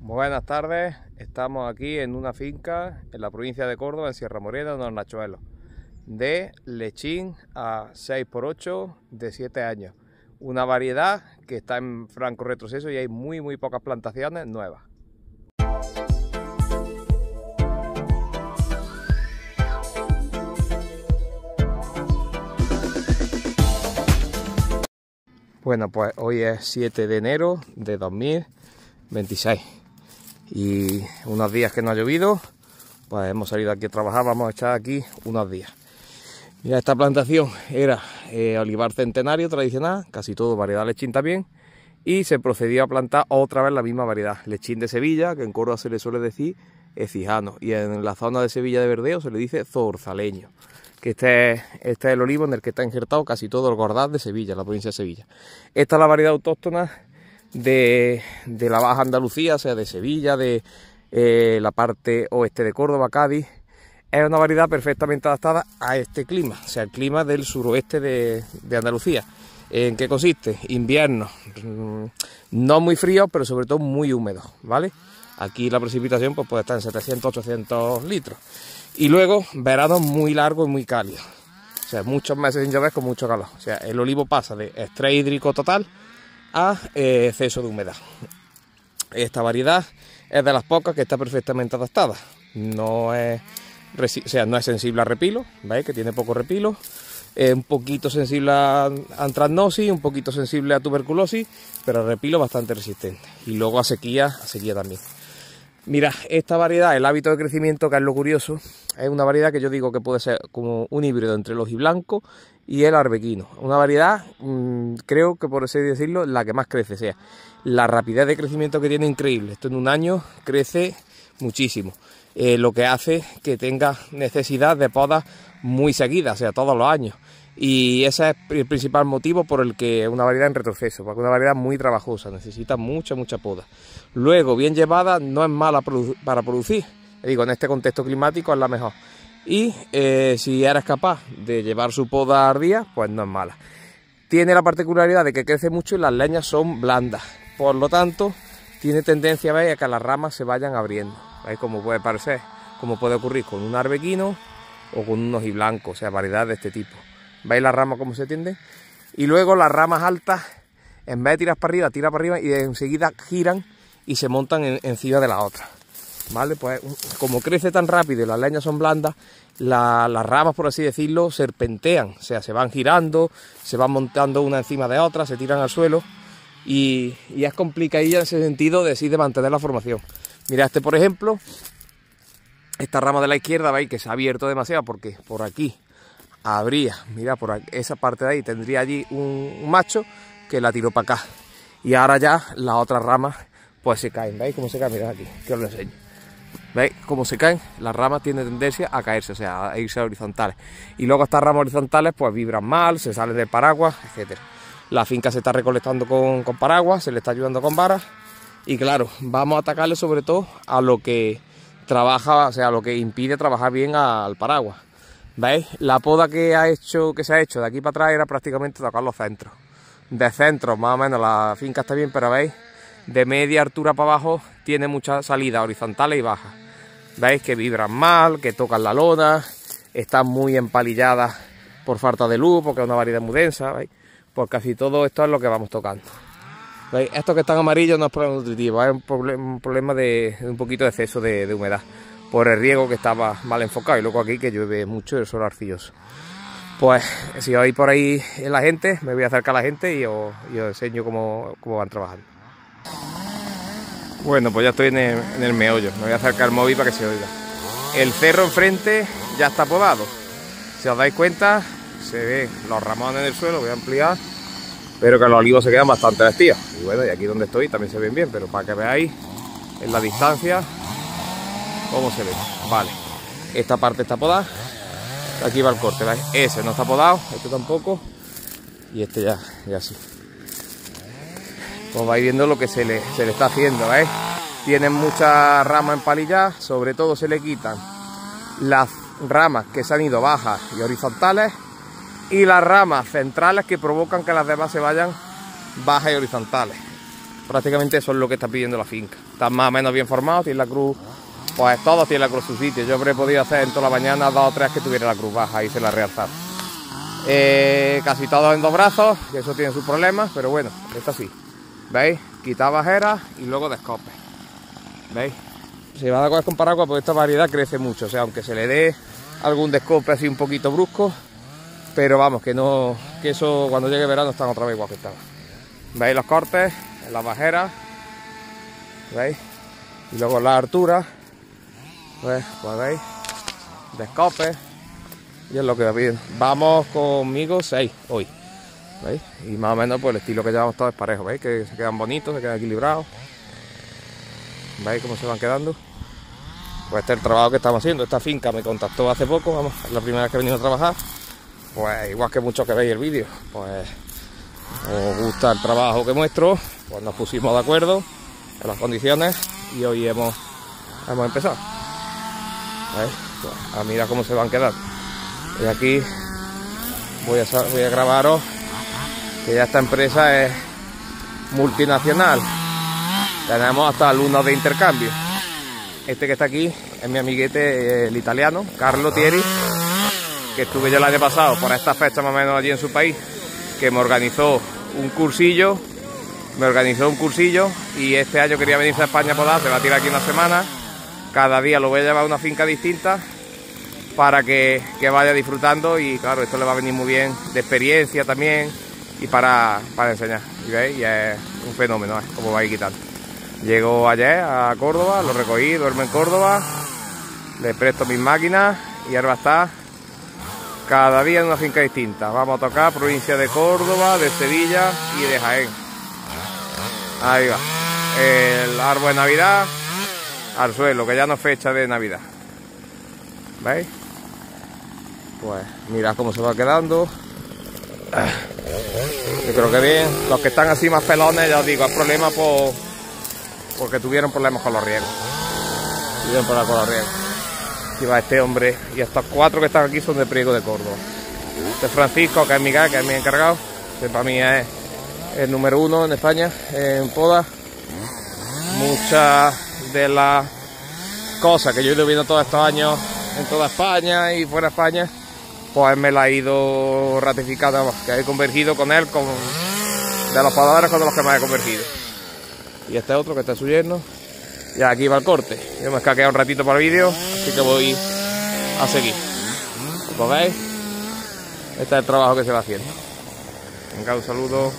Buenas tardes, estamos aquí en una finca en la provincia de Córdoba, en Sierra Morena, en Hornachuelos, de lechín a 6x8 de 7 años. Una variedad que está en franco retroceso y hay muy pocas plantaciones nuevas. Bueno, pues hoy es 7 de enero de 2026 y unos días que no ha llovido, pues hemos salido aquí a trabajar, vamos a echar aquí unos días. Mira, esta plantación era olivar centenario tradicional, casi todo variedad lechín también, y se procedió a plantar otra vez la misma variedad, lechín de Sevilla, que en Córdoba se le suele decir ecijano, y en la zona de Sevilla de Verdeo se le dice zorzaleño, que este es el olivo en el que está injertado casi todo el Gordaz de Sevilla, la provincia de Sevilla. Esta es la variedad autóctona de la Baja Andalucía, o sea, de Sevilla, de la parte oeste de Córdoba, Cádiz. Es una variedad perfectamente adaptada a este clima, o sea, el clima del suroeste de Andalucía. ¿En qué consiste? Invierno no muy frío, pero sobre todo muy húmedo, ¿vale? Aquí la precipitación pues, puede estar en 700-800 litros. Y luego verano muy largo y muy cálido. O sea, muchos meses sin llover con mucho calor. O sea, el olivo pasa de estrés hídrico total a exceso de humedad. Esta variedad es de las pocas que está perfectamente adaptada. No es sensible a repilo, ¿veis? Que tiene poco repilo. Es un poquito sensible a antracnosis, un poquito sensible a tuberculosis, pero a repilo bastante resistente. Y luego a sequía también. Mira, esta variedad, el hábito de crecimiento, que es lo curioso, es una variedad que yo digo que puede ser como un híbrido entre el ojiblanco y el arbequino. Una variedad, creo que por así decirlo, la que más crece. O sea, la rapidez de crecimiento que tiene es increíble. Esto en un año crece muchísimo. Lo que hace que tenga necesidad de podas muy seguidas, o sea, todos los años. Y ese es el principal motivo por el que es una variedad en retroceso, porque es una variedad muy trabajosa, necesita mucha poda. Luego, bien llevada, no es mala para producir. Digo, en este contexto climático es la mejor. Y si eres capaz de llevar su poda al día, pues no es mala. Tiene la particularidad de que crece mucho y las leñas son blandas. Por lo tanto, tiene tendencia a que las ramas se vayan abriendo. ¿Veis? Como puede parecer, como puede ocurrir con un arbequino o con un ojiblanco, o sea, variedad de este tipo. ¿Veis las ramas cómo se tienden? Y luego las ramas altas, en vez de tirar para arriba, tira para arriba y enseguida giran y se montan encima de la otra. ¿Vale? Pues como crece tan rápido y las leñas son blandas, las ramas, por así decirlo, serpentean. O sea, se van girando, se van montando una encima de otra, se tiran al suelo. Y es complicadilla en ese sentido de mantener la formación. Mira, por ejemplo, esta rama de la izquierda, veis que se ha abierto demasiado porque por aquí habría, mira, por aquí, esa parte de ahí tendría allí un macho que la tiró para acá. Y ahora ya las otras ramas pues se caen, ¿veis cómo se caen? Mirad aquí, que os lo enseño. ¿Veis cómo se caen? Las ramas tienen tendencia a caerse, o sea, a irse horizontales. Y luego estas ramas horizontales pues vibran mal, se salen del paraguas, etcétera. La finca se está recolectando con paraguas, se le está ayudando con varas. Y claro, vamos a atacarle sobre todo a lo que trabaja, o sea, a lo que impide trabajar bien al paraguas. ¿Veis? La poda que se ha hecho de aquí para atrás era prácticamente tocar los centros. De centro, más o menos, la finca está bien, pero veis, de media altura para abajo tiene muchas salidas horizontales y bajas. Veis que vibran mal, que tocan la lona, están muy empalilladas por falta de luz, porque es una variedad muy densa, ¿veis? Pues casi todo esto es lo que vamos tocando. ¿Veis? Estos que están amarillos no es problema nutritivo, es un problema de un poquito de exceso de humedad, por el riego que estaba mal enfocado, y luego aquí que llueve mucho y el suelo arcilloso. Pues si vais por ahí en la gente, me voy a acercar a la gente y os enseño cómo van trabajando. Bueno, pues ya estoy en el meollo, me voy a acercar el móvil para que se oiga. El cerro enfrente ya está podado. Si os dais cuenta, se ven los ramones en el suelo, voy a ampliar, pero que los olivos se quedan bastante vestidos. Y bueno, y aquí donde estoy también se ven bien, pero para que veáis en la distancia cómo se ven. Vale, esta parte está podada, aquí va el corte, ¿veis? Ese no está podado, este tampoco, y este ya sí. Pues vais viendo lo que se le está haciendo, ¿veis? Tienen muchas ramas empalilladas, sobre todo se le quitan las ramas que se han ido bajas y horizontales y las ramas centrales que provocan que las demás se vayan bajas y horizontales. prácticamente eso es lo que está pidiendo la finca. Están más o menos bien formados, tiene la cruz, pues todos tienen la cruz en su sitio. Yo habré podido hacer en toda la mañana 2 o 3 que tuviera la cruz baja y se la realzar. Casi todos en 2 brazos, que eso tiene sus problemas, pero bueno, esto sí. ¿Veis? Quitar bajeras y luego descope. ¿Veis? Se va a coger con paraguas porque esta variedad crece mucho. O sea, aunque se le dé algún descope así un poquito brusco, pero vamos, que no, que eso cuando llegue verano están otra vez igual que estaban. ¿Veis los cortes? En las bajeras. ¿Veis? Y luego la altura. Pues veis. Descope. Y es lo que viene. Vamos conmigo 6 hoy. ¿Veis? Y más o menos pues el estilo que llevamos todos es parejo. ¿Veis? Que se quedan bonitos, se quedan equilibrados. ¿Veis cómo se van quedando? Pues este es el trabajo que estamos haciendo. Esta finca me contactó hace poco, vamos, es la primera vez que he venido a trabajar. Pues igual que muchos que veis el vídeo, pues os gusta el trabajo que muestro, pues nos pusimos de acuerdo en las condiciones y hoy hemos empezado. ¿Veis? Pues, mira cómo se van quedando. Y aquí voy a grabaros que ya esta empresa es multinacional. Tenemos hasta alumnos de intercambio. Este que está aquí es mi amiguete, el italiano, Carlo Thieri, que estuve yo el año pasado por esta fecha más o menos allí en su país, que me organizó un cursillo, y este año quería venirse a España a podar, se va a tirar aquí una semana. Cada día lo voy a llevar a una finca distinta para que vaya disfrutando y claro, esto le va a venir muy bien de experiencia también y para enseñar. ¿Y veis? Y es un fenómeno, como va a ir quitando. Llego ayer a Córdoba, lo recogí, duermo en Córdoba, le presto mis máquinas y ahora va a estar cada día en una finca distinta. Vamos a tocar provincia de Córdoba, de Sevilla y de Jaén. Ahí va. El árbol de Navidad al suelo, que ya no es fecha de Navidad. ¿Veis? Pues mirad cómo se va quedando. Yo creo que bien. Los que están así más pelones, ya os digo, hay problemas porque tuvieron problemas con los riegos. Aquí va este hombre y estos 4 que están aquí son de Priego de Córdoba. Este Francisco, que es Miguel, que es mi encargado, que para mí es el número 1 en España en poda. Muchas de las cosas que yo he ido viendo todos estos años en toda España y fuera de España, pues me la he ido ratificando, que he convergido con él, de los podadores con los que me he convergido. Y este otro que está su yerno. Y aquí va el corte. Yo me he escaqueado un ratito para el vídeo, así que voy a seguir. ¿Lo veis? Este es el trabajo que se va haciendo. Venga, un saludo.